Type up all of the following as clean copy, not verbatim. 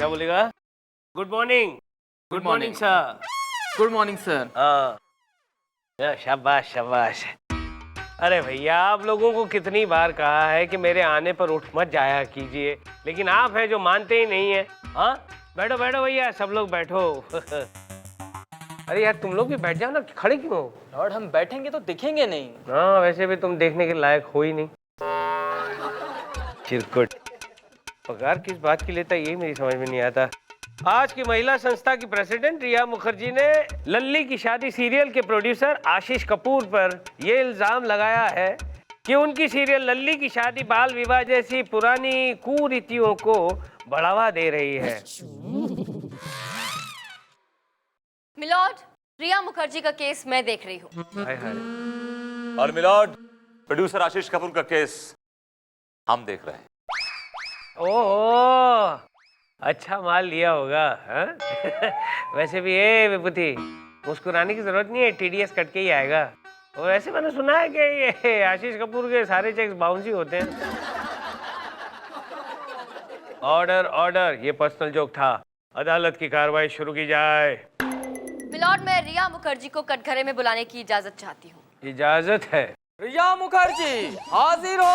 क्या बोलेगा? Good morning. Good morning sir. Good morning sir. हाँ, शाबाश शाबाश। अरे भैया, आप लोगों को कितनी बार कहा है कि मेरे आने पर उठ मत जाया कीजिए, लेकिन आप हैं जो मानते ही नहीं है। हाँ, बैठो बैठो भैया, सब लोग बैठो। अरे यार, तुम लोग भी बैठ जाओ ना, खड़े क्यों हो? लॉर्ड, हम बैठेंगे तो दिखेंगे नहीं। हाँ, वैसे भी तुम देखने के लायक हो ही नहीं। चिरकुट। पगार किस बात की लेता है, यही मेरी समझ में नहीं आता। आज की महिला संस्था की प्रेसिडेंट रिया मुखर्जी ने लल्ली की शादी सीरियल के प्रोड्यूसर आशीष कपूर पर यह इल्जाम लगाया है कि उनकी सीरियल लल्ली की शादी बाल विवाह जैसी पुरानी कुरीतियों को बढ़ावा दे रही है। मिलॉर्ड, रिया मुखर्जी का केस मैं देख रही हूँ। हाय हाय। और मिलॉर्ड, प्रोड्यूसर आशीष कपूर का केस हम देख रहे हैं। ओह, अच्छा माल लिया होगा। हाँ? वैसे भी विभूति, मुस्कुराने की जरूरत नहीं है, टीडीएस कट के ही आएगा। और ऐसे मैंने सुना है कि ये आशीष कपूर के सारे चेक्स बाउंस ही होते हैं। ऑर्डर ऑर्डर, ये पर्सनल जोक था। अदालत की कार्रवाई शुरू की जाए। मिलॉर्ड, मैं रिया मुखर्जी को कटघरे में बुलाने की इजाजत चाहती हूँ। इजाजत है। रिया मुखर्जी हाजिर हो।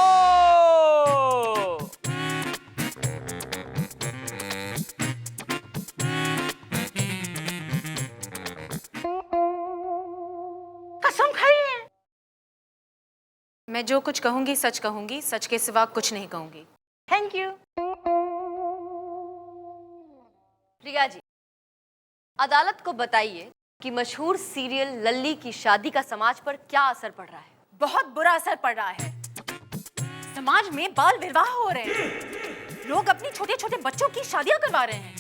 कसम खाई है। मैं जो कुछ कहूंगी सच कहूंगी, सच के सिवा कुछ नहीं कहूंगी। Thank you. रिया जी, अदालत को बताइए कि मशहूर सीरियल लल्ली की शादी का समाज पर क्या असर पड़ रहा है। बहुत बुरा असर पड़ रहा है। समाज में बाल विवाह हो रहे हैं। लोग अपनी छोटे छोटे बच्चों की शादियां करवा रहे हैं।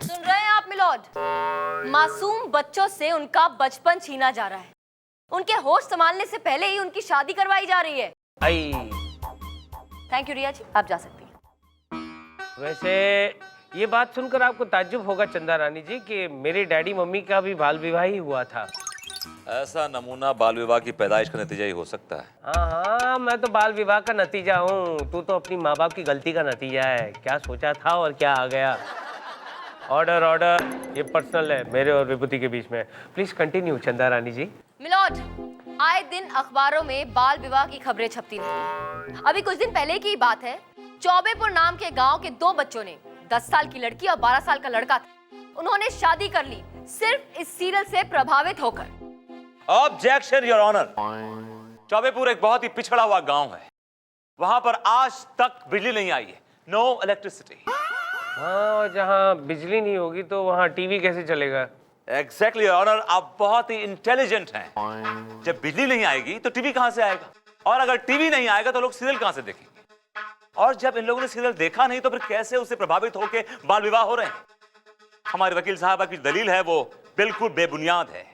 सुन रहे हैं आप मिलॉर्ड? मासूम बच्चों से उनका बचपन छीना जा रहा है। उनके होश संभालने से पहले ही उनकी शादी करवाई जा रही है। आई। थैंक यू रिया जी, आप जा सकती हैं। वैसे ये बात सुनकर आपको ताज्जुब होगा चंदा रानी जी कि मेरे डैडी मम्मी का भी बाल विवाह ही हुआ था। ऐसा नमूना बाल विवाह की पैदाइश का नतीजा ही हो सकता है। हाँ हाँ, मैं तो बाल विवाह का नतीजा हूँ। तू तो अपनी माँ बाप की गलती का नतीजा है। क्या सोचा था और क्या आ गया। ऑर्डर ऑर्डर, ये पर्सनल है मेरे और विभूति के बीच में। प्लीज कंटिन्यू चंदा रानी जी। मिलॉर्ड, आए दिन अखबारों में बाल विवाह की खबरें छपती रहती हैं। अभी कुछ दिन पहले की बात है, चौबेपुर नाम के गांव के दो बच्चों ने, 10 साल की लड़की और 12 साल का लड़का था, उन्होंने शादी कर ली सिर्फ इस सीरियल से प्रभावित होकर। Objection your honour. चौबेपुर एक बहुत ही पिछड़ा हुआ गांव है। वहां पर आज तक बिजली नहीं आई है। No electricity. हाँ, और जहाँ बिजली नहीं होगी तो वहाँ टीवी कैसे चलेगा? एग्जैक्टली योर ऑनर, आप बहुत ही इंटेलिजेंट हैं। जब बिजली नहीं आएगी तो टीवी कहां से आएगा, और अगर टीवी नहीं आएगा तो लोग सीरियल कहां से देखेंगे, और जब इन लोगों ने सीरियल देखा नहीं तो फिर कैसे उससे प्रभावित होकर बाल विवाह हो रहे हैं। हमारे वकील साहबा की दलील है वो बिल्कुल बेबुनियाद है।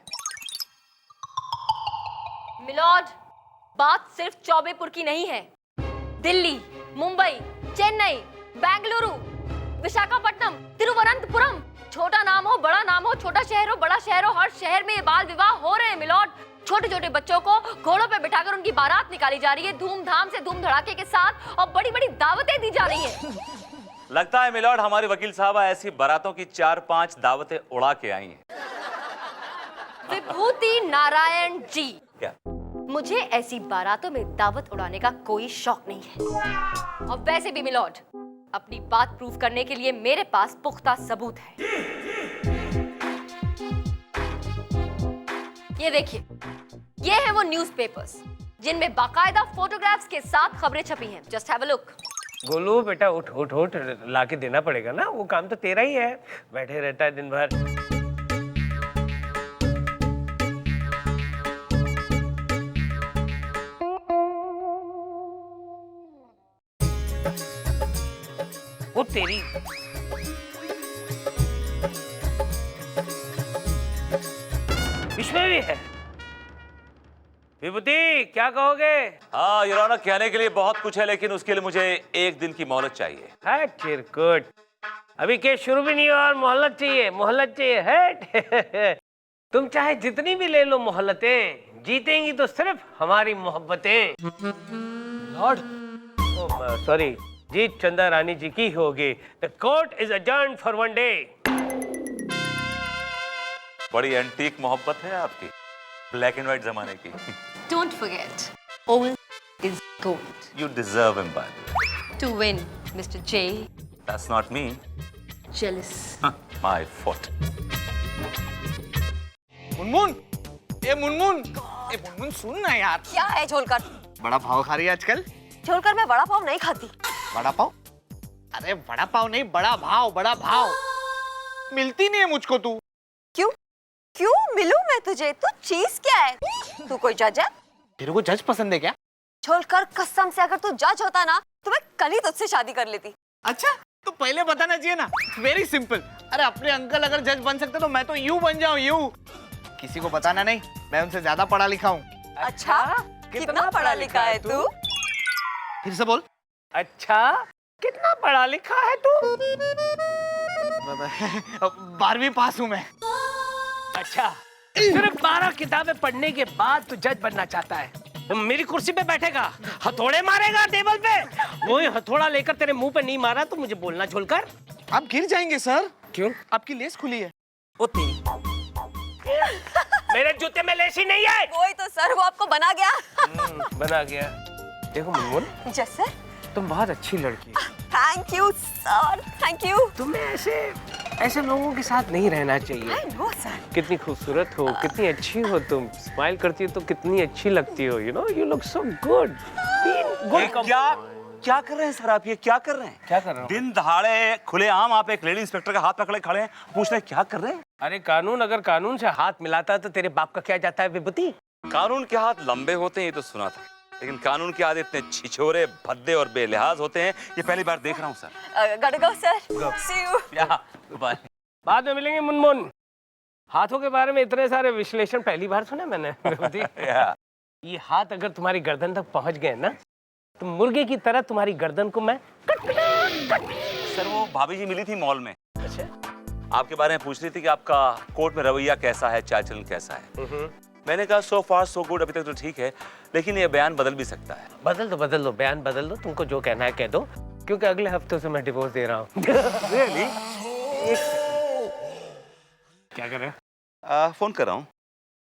मिलॉर्ड, बात सिर्फ चौबेपुर की नहीं है। दिल्ली, मुंबई, चेन्नई, बेंगलुरु, विशाखापट्टनम, तिरुवनंतपुरम, छोटा नाम हो बड़ा नाम हो, छोटा शहर हो बड़ा शहर हो, हर शहर में ये बाल विवाह हो रहे हैं मिलॉर्ड। छोटे छोटे बच्चों को घोड़ों पे बिठाकर उनकी बारात निकाली जा रही है, धूमधाम से, धूम धड़ाके के साथ, और बड़ी बड़ी दावतें दी जा रही है। लगता है मिलॉर्ड हमारे वकील साहबा ऐसी बारातों की 4-5 दावतें उड़ा के आई हैं। विभूति नारायण जी, क्या? मुझे ऐसी बारातों में दावत उड़ाने का कोई शौक नहीं है। और वैसे भी मिलॉर्ड, अपनी बात प्रूव करने के लिए मेरे पास पुख्ता सबूत है। ये देखिए, ये है वो न्यूज़पेपर्स जिनमें बाकायदा फोटोग्राफ्स के साथ खबरें छपी हैं। Just have a look. Golu बेटा, उठ उठ उठ, ला के देना पड़ेगा ना, वो काम तो तेरा ही है। बैठे रहता है दिन भर। वो तेरी। इसमें भी है। विभूति, क्या कहोगे? हाँ योर ऑनर, कहने के लिए बहुत कुछ है, लेकिन उसके लिए मुझे 1 दिन की मोहलत चाहिए। है चिरकुट, अभी केस शुरू भी नहीं हुआ और मोहलत चाहिए? मोहलत चाहिए है? तुम चाहे जितनी भी ले लो मोहलतें, जीतेंगी तो सिर्फ हमारी मोहब्बतें। लॉर्ड, सॉरी, जीत चंदा रानी जी की होगी। The court is adjourned for 1 day. बड़ी एंटीक मोहब्बत है आपकी, ब्लैक एंड व्हाइट जमाने की। Don't forget, old is gold. You deserve him, by the way. To win, Mr. J. That's not me. Jealous. My foot. Munmun, ए मुनमुन सुन ना यार। क्या है झोलकर? बड़ा पाव खा रही है आजकल? झोलकर मैं बड़ा पाव नहीं खाती। बड़ा पाव? अरे बड़ा पाव नहीं, बड़ा भाव। मिलती नहीं है मुझको तू। क्यों मिलूं मैं तुझे? तू चीज क्या है? तू कोई जज है? तेरे को जज पसंद है क्या? झोलकर कसम से अगर तू जज होता ना तो मैं कल ही तुझसे शादी कर लेती। अच्छा, तो पहले बताना चाहिए ना। Very simple. अरे अपने अंकल अगर जज बन सकते तो मैं तो यूं बन जाऊं, यूं। किसी को बताना नहीं, मैं उनसे ज्यादा पढ़ा लिखा हूँ। अच्छा, कितना पढ़ा लिखा है तू? फिर से बोल। अच्छा, कितना पढ़ा लिखा है तू? 12वीं पास हूँ मैं। अच्छा, सिर्फ 12 किताबें पढ़ने के बाद तू जज बनना चाहता है? तो मेरी कुर्सी पे बैठेगा, हथौड़े मारेगा टेबल पे। वही हथौड़ा लेकर तेरे मुंह पे नहीं मारा तो मुझे बोलना झोलकर। आप गिर जाएंगे सर। क्यों? आपकी लेस खुली है। वो तेरी मेरे जूते में लेसी नहीं है। वही तो सर, वो आपको बना गया। बना गया। देखो मुनमुन, यस सर। तुम बहुत अच्छी लड़की हो। Thank you sir, thank you. तुम्हें ऐसे लोगों के साथ नहीं रहना चाहिए। I know sir. कितनी खूबसूरत हो, कितनी अच्छी हो तुम। स्माइल करती हो तो कितनी अच्छी लगती हो। You know, you look so good. क्या कर रहे हैं सर आप? ये क्या कर रहे हैं? क्या कर रहा हूँ? दिन दहाड़े खुलेआम आप एक लेडी इंस्पेक्टर का हाथ पकड़े खड़े हैं, पूछ रहे हैं क्या कर रहे हैं? अरे कानून अगर कानून से हाथ मिलाता तो तेरे बाप का क्या जाता है विभूति? कानून के हाथ लंबे होते हैं ये तो सुना था, लेकिन कानून के हाथ इतने छिछोरे, भद्दे और बेलिहाज होते हैं ये पहली बार देख रहा हूँ sir. Got go sir. See you. Bye. बाद में मिलेंगे मुनमुन। हाथों के बारे में इतने सारे विश्लेषण पहली बार सुने मैंने विभूति। ये हाथ अगर तुम्हारी गर्दन तक पहुंच गए ना तो मुर्गे की तरह तुम्हारी गर्दन को मैं सर वो भाभी जी मिली थी मॉल में, अच्छा आपके बारे में पूछ रही थी कि आपका कोर्ट में रवैया कैसा है, चाल चलन कैसा है। मैंने कहा सो फार सो गुड, अभी तक तो ठीक है, लेकिन ये बयान बदल भी सकता है। बदल दो बयान बदल दो, तुमको जो कहना है कह दो, क्योंकि अगले हफ्ते से मैं डिवोर्स दे रहा हूँ। Really? क्या कर रहे हो? फोन कर रहा हूँ।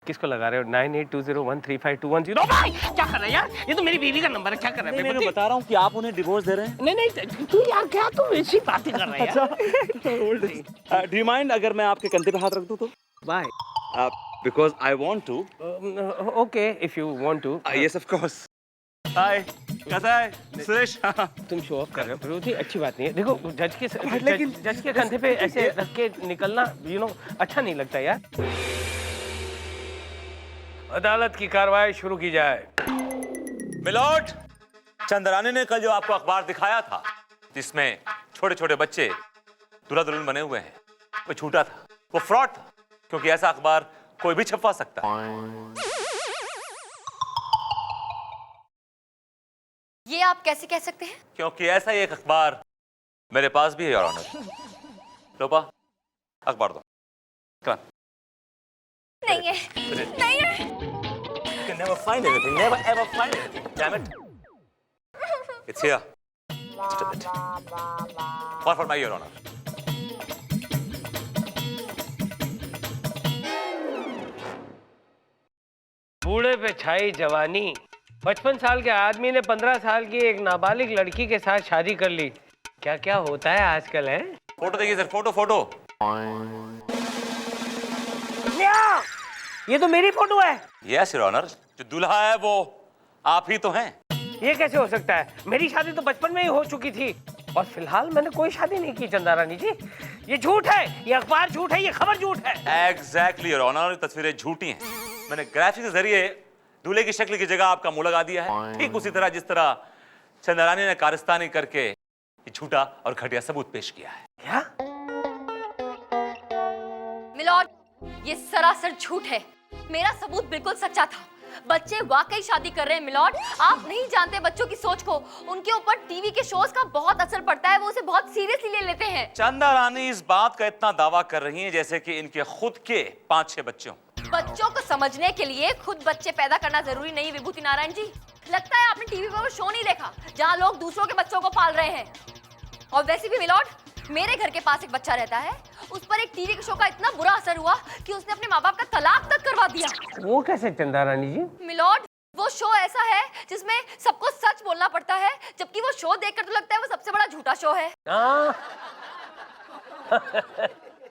किसको लगा रहे हो? 9820135210। भाई क्या कर रहे हो यार? ये तो मेरी बीवी का नंबर है। क्या कर रहे हो? मैं बता रहा हूँ कि आप उन्हें डिवोर्स दे रहे हैं। नहीं तू यार क्या तुम ऐसी बातें कर रहे हो? डू यू माइंड अगर मैं आपके कंधे पे हाथ रख दूँ तो? Why? Because I want to. Okay, if you want to. Yes, of course. Hi. कैसा है सुरेश? तुम शो ऑफ कर रहे हो विरोधी, अच्छी बात नहीं है। देखो जज के कंधे पे ऐसे रख के निकलना अच्छा नहीं लगता यार। अदालत की कार्रवाई शुरू की जाए। मिलॉर्ड, चंद्रानी ने कल जो आपको अखबार दिखाया था जिसमें छोटे छोटे बच्चे दूल्हा दुल्हन बने हुए हैं, वो झूठा था, वो फ्रॉड था, क्योंकि ऐसा अखबार कोई भी छपवा सकता है। ये आप कैसे कह सकते हैं? क्योंकि ऐसा ही एक अखबार मेरे पास भी है योर ऑनर। लोपा अखबार दो। Come on. नहीं है, नहीं है। You can never find anything. Never ever find anything. Damn it. It's here. Just a bit. One for my your honor. बूढ़े पे छाई जवानी। 55 साल के आदमी ने 15 साल की एक नाबालिग लड़की के साथ शादी कर ली। क्या क्या होता है आजकल है? फोटो देखिए सर, फोटो। ये तो मेरी फोटो है। Yes, your honor. जो दूल्हा है वो आप ही तो हैं। ये कैसे हो सकता है? मेरी शादी तो बचपन में ही हो चुकी थी और फिलहाल मैंने कोई शादी नहीं की चंदा रानी जी। ये झूठ है, ये अखबार झूठ है, ये खबर झूठ है। Exactly, your honor. तस्वीरें झूठी हैं। मैंने ग्राफिक्स के जरिए दूल्हे की शक्ल की जगह आपका मुंह लगा दिया है, ठीक उसी तरह जिस तरह चंद्रानी ने कारस्तानी करके ये झूठा और घटिया सबूत पेश किया है। क्या? मिलॉर्ड, ये सरासर झूठ है। मेरा सबूत बिल्कुल सच्चा था। बच्चे वाकई शादी कर रहे हैं मिलॉर्ड। आप नहीं जानते बच्चों की सोच को। उनके ऊपर टीवी के शोज का बहुत असर पड़ता है, वो उसे बहुत सीरियसली ले लेते हैं। चंदा रानी इस बात का इतना दावा कर रही हैं जैसे कि इनके खुद के 5-6 बच्चे हों। बच्चों को समझने के लिए खुद बच्चे पैदा करना जरूरी नहीं विभूति नारायण जी। लगता है आपने टीवी पर वो शो नहीं देखा जहाँ लोग दूसरों के बच्चों को पाल रहे हैं। और वैसे भी मिलॉर्ड, मेरे घर के पास एक बच्चा रहता है, उस पर एक टीवी के शो का इतना बुरा असर हुआ कि उसने अपने माँ बाप का तलाक तक करवा दिया। वो कैसे चंदा रानी जी? मिलॉर्ड, वो शो ऐसा है जिसमें सबको सच बोलना पड़ता है, जबकि वो शो देखकर तो लगता है वो सबसे बड़ा झूठा शो है।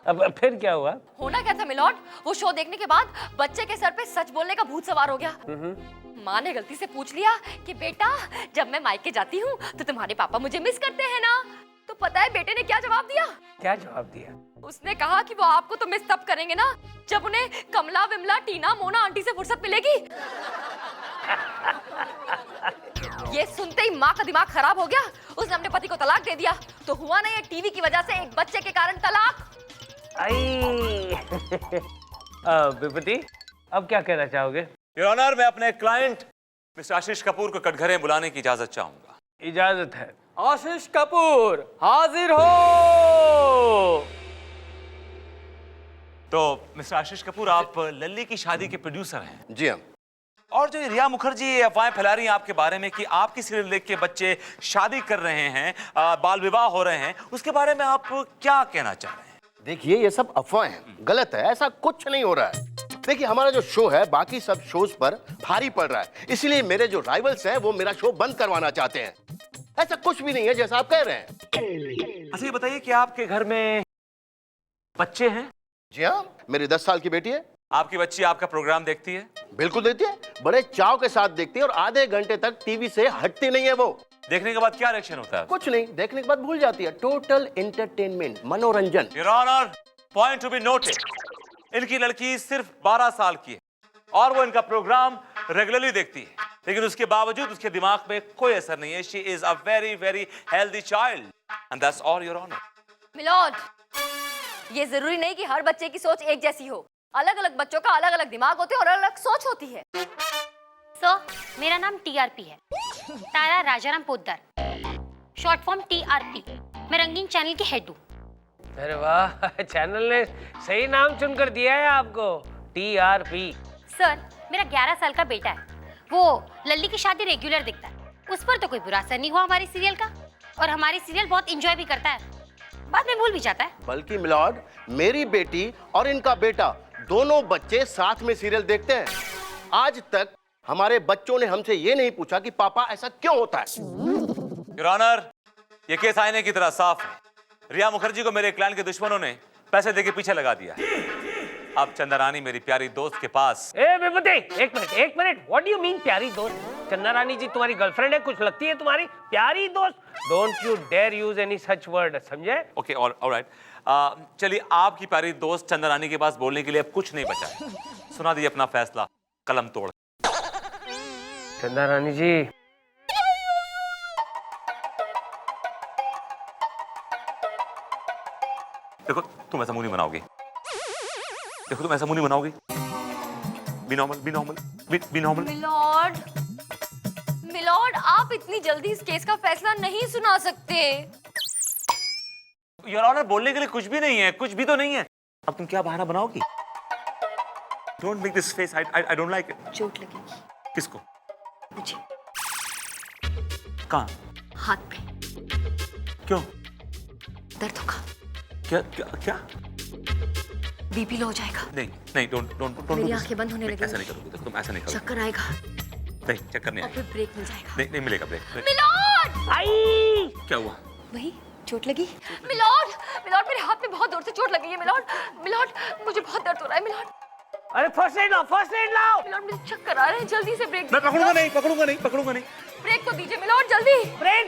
अब फिर क्या हुआ? होना क्या था मिलॉर्ड, वो शो देखने के बाद बच्चे के सर पे सच बोलने का भूत सवार हो गया। माँ ने गलती से पूछ लिया कि बेटा, जब मैं मायके जाती हूँ तो तुम्हारे पापा मुझे मिस करते हैं ना? तो पता है बेटे ने क्या जवाब दिया? क्या जवाब दिया? उसने कहा कि वो आपको तो मिस तब करेंगे ना जब उन्हें कमला, विमला, टीना, मोना आंटी से फुर्सत मिलेगी। ये सुनते ही माँ का दिमाग खराब हो गया। उसने अपने पति को तलाक दे दिया। तो हुआ ना ये टीवी की वजह से एक बच्चे के कारण तलाक। विभूति, अब क्या कहना चाहोगे? योर ऑनर, मैं अपने क्लाइंट मिस्टर आशीष कपूर को कटघरे बुलाने की इजाजत चाहूंगा। इजाजत है। आशीष कपूर हाजिर हो। तो मिस्टर आशीष कपूर, आप लल्ली की शादी के प्रोड्यूसर हैं। जी हाँ। और जो ये रिया मुखर्जी ये अफवाहें फैला रही हैं आपके बारे में कि आपकी सीरियल देख के बच्चे शादी कर रहे हैं, बाल विवाह हो रहे हैं, उसके बारे में आप क्या कहना चाह रहे हैं? देखिए, ये सब अफवाहें हैं, गलत है, ऐसा कुछ नहीं हो रहा है। देखिए, हमारा जो शो है बाकी सब शोज पर भारी पड़ रहा है, इसलिए मेरे जो राइवल्स हैं वो मेरा शो बंद करवाना चाहते हैं। ऐसा कुछ भी नहीं है जैसा आप कह रहे हैं। अच्छा, ये बताइए कि आपके घर में बच्चे हैं? जी हाँ, मेरी 10 साल की बेटी है। आपकी बच्ची आपका प्रोग्राम देखती है? बिल्कुल देखती है, बड़े चाव के साथ देखती है और आधे घंटे तक टीवी से हटती नहीं है वो। देखने के बाद क्या रिएक्शन होता है? कुछ नहीं, देखने के बाद भूल जाती है। टोटल एंटरटेनमेंट, मनोरंजन। Your honour, point to be noted, इनकी लड़की सिर्फ 12 साल की है और वो इनका प्रोग्राम रेगुलरली देखती है, लेकिन उसके बावजूद उसके दिमाग में कोई असर नहीं है। She is a very very healthy child and that's all your honour. Milord, ये जरूरी नहीं कि हर बच्चे की सोच एक जैसी हो। अलग अलग बच्चों का अलग अलग दिमाग होते हैं और अलग अलग सोच होती है। सर, मेरा नाम टीआरपी है, Tara Rajaram Poddar, short form TRP. मैं रंगीन चैनल की हेड हूँ। अरे वाह, चैनल ने सही नाम चुनकर दिया है आपको, टीआरपी। सर, मेरा 11 साल का बेटा है, वो लल्ली की शादी रेगुलर देखता है। उस पर तो कोई बुरा असर नहीं हुआ हमारी सीरियल का, और हमारी सीरियल बहुत इंजॉय भी करता है, बाद में भूल भी जाता है। बल्कि मिलॉर्ड, मेरी बेटी और इनका बेटा दोनों बच्चे साथ में सीरियल देखते हैं। आज तक हमारे बच्चों ने हमसे ये नहीं पूछा कि पापा ऐसा क्यों होता है। योर ऑनर, ये केस आईने की तरह साफ है। रिया मुखर्जी को मेरे क्लाइंट के दुश्मनों ने पैसे देके पीछे लगा दिया। अब चंदा रानी मेरी प्यारी दोस्त के पास। ए विभूति, एक minute, what do you mean प्यारी दोस्त? चंदा रानी जी तुम्हारी गर्लफ्रेंड है, कुछ लगती है तुम्हारी प्यारी दोस्त? Don't you dare use any such word, समझे? Okay, alright. चलिए, आपकी प्यारी दोस्त चंदा रानी के पास बोलने के लिए अब कुछ नहीं बचा है। सुना दिए अपना फैसला, कलम तोड़। चंदा रानी जी, देखो, तुम ऐसा मुंह नहीं बनाओगी। देखो, तुम ऐसा मुंह नहीं बनाओगी। Be normal, be normal, be normal. Milord, milord, आप इतनी जल्दी इस केस का फैसला नहीं सुना सकते। योर ऑनर, बोलने के लिए कुछ भी नहीं है, कुछ भी तो नहीं है। अब तुम क्या बहाना बनाओगी? Don't make this face, I don't like it. चोट लगेगी। किसको? मुझे। कहाँ? हाथ पे। क्यों? दर्द होगा। क्या क्या क्या? बीपी लो हो जाएगा। नहीं, डोंट। मेरी आंखें बंद होने लगेंगी। ऐसा नहीं करोगे, देखो, तुम ऐसा नहीं करोगे। चक्कर आएगा नहीं, चक्कर नहीं और आएगा। फिर ब्रेक मिल जाएगा। नहीं मिलेगा ब्रेक। मिलॉर्ड, आई क्या हुआ? वही चोट लगी। मिलॉर्ड, मिलॉर्ड, मेरे हाथ में बहुत जोर से चोट लगी है। मिलॉर्ड, मिलॉर्ड, मुझे बहुत दर्द हो रहा है। मिलॉर्ड, अरे फर्स्ट एड लाओ, फर्स्ट एड लाओ। मिलॉर्ड, मुझे चक्कर आ रहे हैं, जल्दी से ब्रेक। मैं पकड़ूंगा नहीं। ब्रेक तो दीजिए मिलॉर्ड, जल्दी। ब्रेक।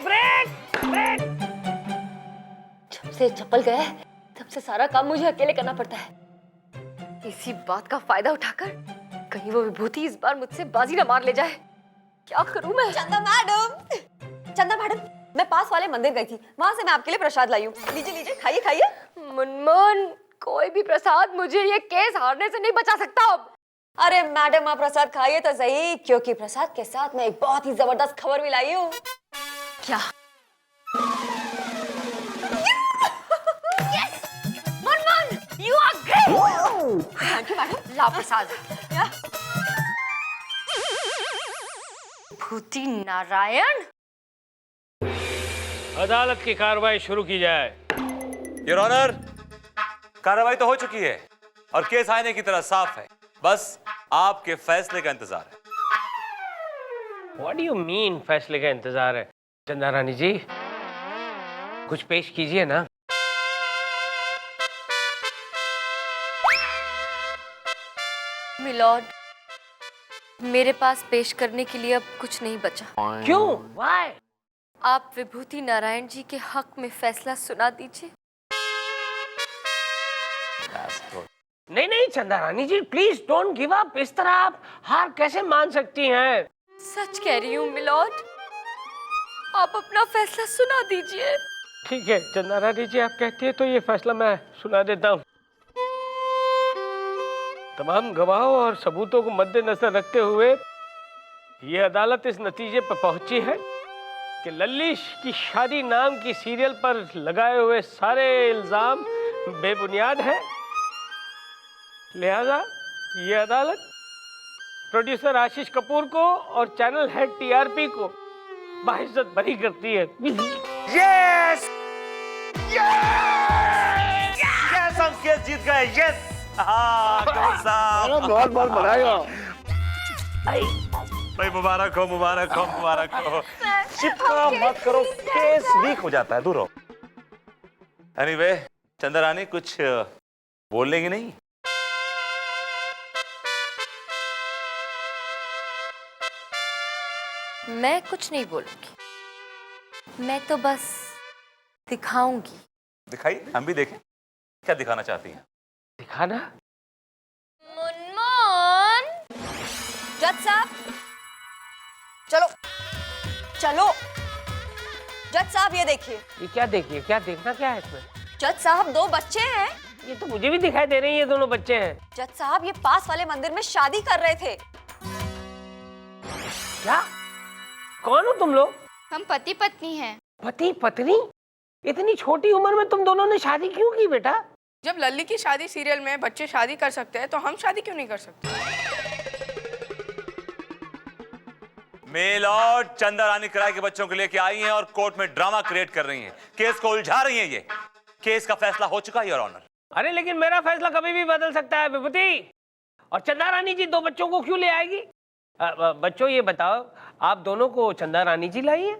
जब से चप्पल गया है तब से सारा काम मुझे अकेले करना पड़ता है। इसी बात का फायदा उठाकर कहीं वो विभूति इस बार मुझसे बाजी न मार ले जाए। क्या करूं मैं? चंदा मैडम, मैं पास वाले मंदिर गई थी, वहाँ से मैं आपके लिए प्रसाद लाई हूँ। लीजिए, खाइए। मुनमुन, कोई भी प्रसाद मुझे ये केस हारने से नहीं बचा सकता अब। अरे मैडम, आप प्रसाद खाइए तो सही, क्योंकि प्रसाद के साथ मैं एक बहुत ही जबरदस्त खबर भी लाई हूँ। क्या? Munmun, you are great. Thank you madam. ला प्रसाद। विभूति नारायण। अदालत की कार्रवाई शुरू की जाए। योर ऑनर, कार्रवाई तो हो चुकी है और केस आईने की तरह साफ है। बस आपके फैसले का इंतजार है। What do you mean फैसले का इंतजार है? चंदा रानी जी, कुछ पेश कीजिए ना। मिलॉर्ड, मेरे पास पेश करने के लिए अब कुछ नहीं बचा। क्यों? Why? आप विभूति नारायण जी के हक में फैसला सुना दीजिए। नहीं नहीं चंदा रानी जी, प्लीज डोंट गिव अप। इस तरह आप हार कैसे मान सकती हैं? सच कह रही हूँ मिलॉर्ड, आप अपना फैसला सुना दीजिए। ठीक है चंदा रानी जी, आप कहती है तो ये फैसला मैं सुना देता हूँ। तमाम गवाहों और सबूतों को मद्देनजर रखते हुए ये अदालत इस नतीजे पर पहुंची है कि लल्ली की शादी नाम की सीरियल पर लगाए हुए सारे इल्जाम बेबुनियाद हैं। लिहाजा ये अदालत प्रोड्यूसर आशीष कपूर को और चैनल हेड टीआरपी को बाइज्जत बरी करती है। यस यस, हम केस जीत गए। यस, हाँ कौन साहब, बहुत बहुत बधाई। भाई मुबारक हो, मुबारक हो, मुबारक हो। चिपका मत करो, केस लीक हो जाता है, दूर हो। एनीवे, चंदा रानी कुछ बोलने की नहीं? मैं कुछ नहीं बोलूंगी, मैं तो बस दिखाऊंगी। दिखाइए, हम भी देखें क्या दिखाना चाहती हैं। दिखाना? मुनमुन, जज साहब, चलो चलो। जज साहब ये देखिए। ये क्या देखिए? क्या देखना क्या है इसमें? जज साहब, दो बच्चे हैं। ये तो मुझे भी दिखाई दे रही है, ये दोनों बच्चे हैं। जज साहब, ये पास वाले मंदिर में शादी कर रहे थे। क्या? कौन हो तुम लोग? हम पति पत्नी हैं। पति पत्नी? इतनी छोटी उम्र में तुम दोनों ने शादी क्यों की बेटा? जब लल्ली की शादी सीरियल में बच्चे शादी कर सकते हैं तो हम शादी क्यों नहीं कर सकते? मेल और चंदा रानी किराए के बच्चों को लेके आई हैं और कोर्ट में ड्रामा क्रिएट कर रही हैं, केस को उलझा रही हैं। ये केस का फैसला हो चुका है योर ऑनर। अरे लेकिन मेरा फैसला कभी भी बदल सकता है विभूति। और चंदा रानी जी दो बच्चों को क्यों ले आएगी? बच्चों ये बताओ, आप दोनों को चंदा रानी जी लाई है?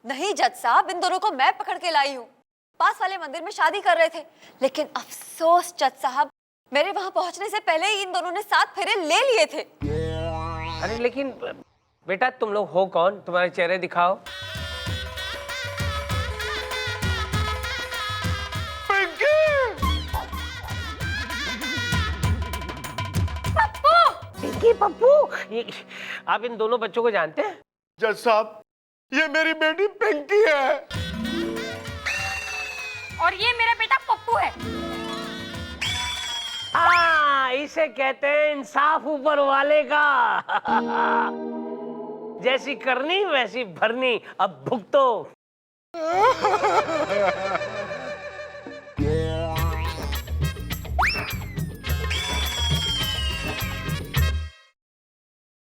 नहीं जज साहब, इन दोनों को मैं पकड़ के लाई हूँ। पास वाले मंदिर में शादी कर रहे थे, लेकिन अफसोस जज साहब, मेरे वहां पहुंचने से पहले ही इन दोनों ने 7 फेरे ले लिए थे। अरे लेकिन बेटा तुम लोग हो कौन? तुम्हारे चेहरे दिखाओ। पिंकी पप्पू, आप इन दोनों बच्चों को जानते हैं? जज साहब, ये मेरी बेटी पिंकी है। और ये मेरा बेटा पप्पू है। हाँ, इसे कहते हैं इंसाफ ऊपर वाले का। जैसी करनी वैसी भरनी, अब भुगतो।